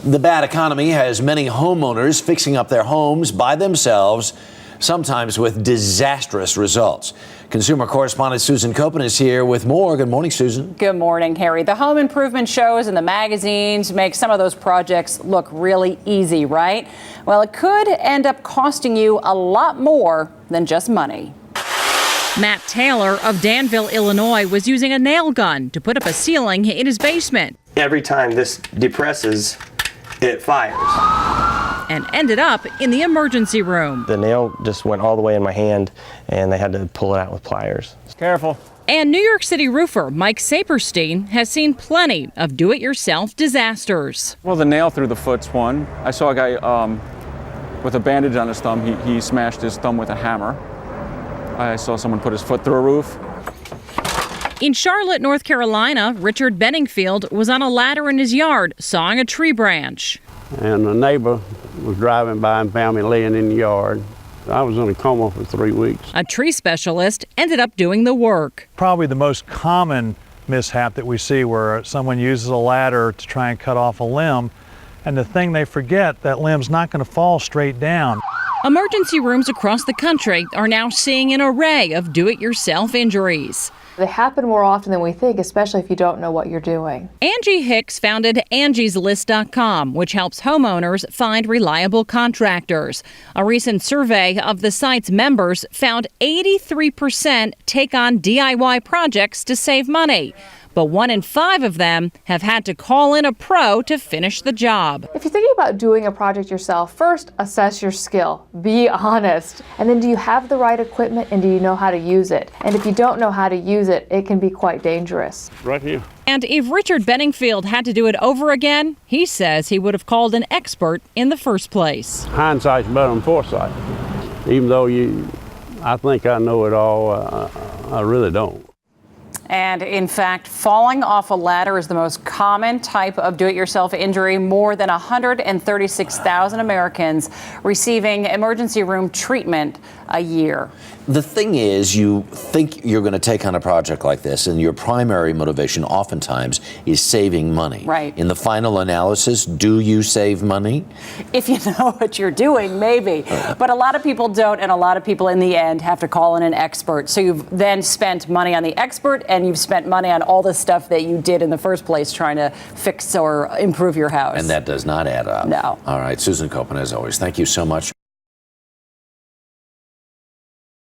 The bad economy has many homeowners fixing up their homes by themselves, sometimes with disastrous results. Consumer correspondent Susan Koeppen is here with more. Good morning, Susan. Good morning, Harry. The home improvement shows and the magazines make some of those projects look really easy, right? Well, it could end up costing you a lot more than just money. Matt Taylor of Danville, Illinois, was using a nail gun to put up a ceiling in his basement. Every time this depresses, it fires. And ended up in the emergency room. The nail just went all the way in my hand, and they had to pull it out with pliers. Careful. And New York City roofer Mike Saperstein has seen plenty of do-it-yourself disasters. Well, the nail through the foot's one. I saw a guy with a bandage on his thumb. He smashed his thumb with a hammer. I saw someone put his foot through a roof. In Charlotte, North Carolina, Richard Benningfield was on a ladder in his yard sawing a tree branch. And a neighbor was driving by and found me laying in the yard. I was in a coma for 3 weeks. A tree specialist ended up doing the work. Probably the most common mishap that we see where someone uses a ladder to try and cut off a limb, and the thing they forget, that limb's not going to fall straight down. Emergency rooms across the country are now seeing an array of do-it-yourself injuries. They happen more often than we think, especially if you don't know what you're doing. Angie Hicks founded angieslist.com, which helps homeowners find reliable contractors. A recent survey of the site's members found 83% take on DIY projects to save money. But 1 in 5 of them have had to call in a pro to finish the job. If you're thinking about doing a project yourself, first assess your skill. Be honest. And then, do you have the right equipment and do you know how to use it? And if you don't know how to use it, it can be quite dangerous. Right here. And if Richard Benningfield had to do it over again, he says he would have called an expert in the first place. Hindsight's better than foresight. Even though I think I know it all, I really don't. And in fact, falling off a ladder is the most common type of do-it-yourself injury. More than 136,000 Americans receiving emergency room treatment a year. The thing is, you think you're going to take on a project like this, and your primary motivation oftentimes is saving money. Right. In the final analysis, do you save money? If you know what you're doing, maybe. But a lot of people don't, and a lot of people in the end have to call in an expert. So you've then spent money on the expert, and you've spent money on all the stuff that you did in the first place trying to fix or improve your house. And that does not add up. No. All right, Susan Koeppen, as always, thank you so much.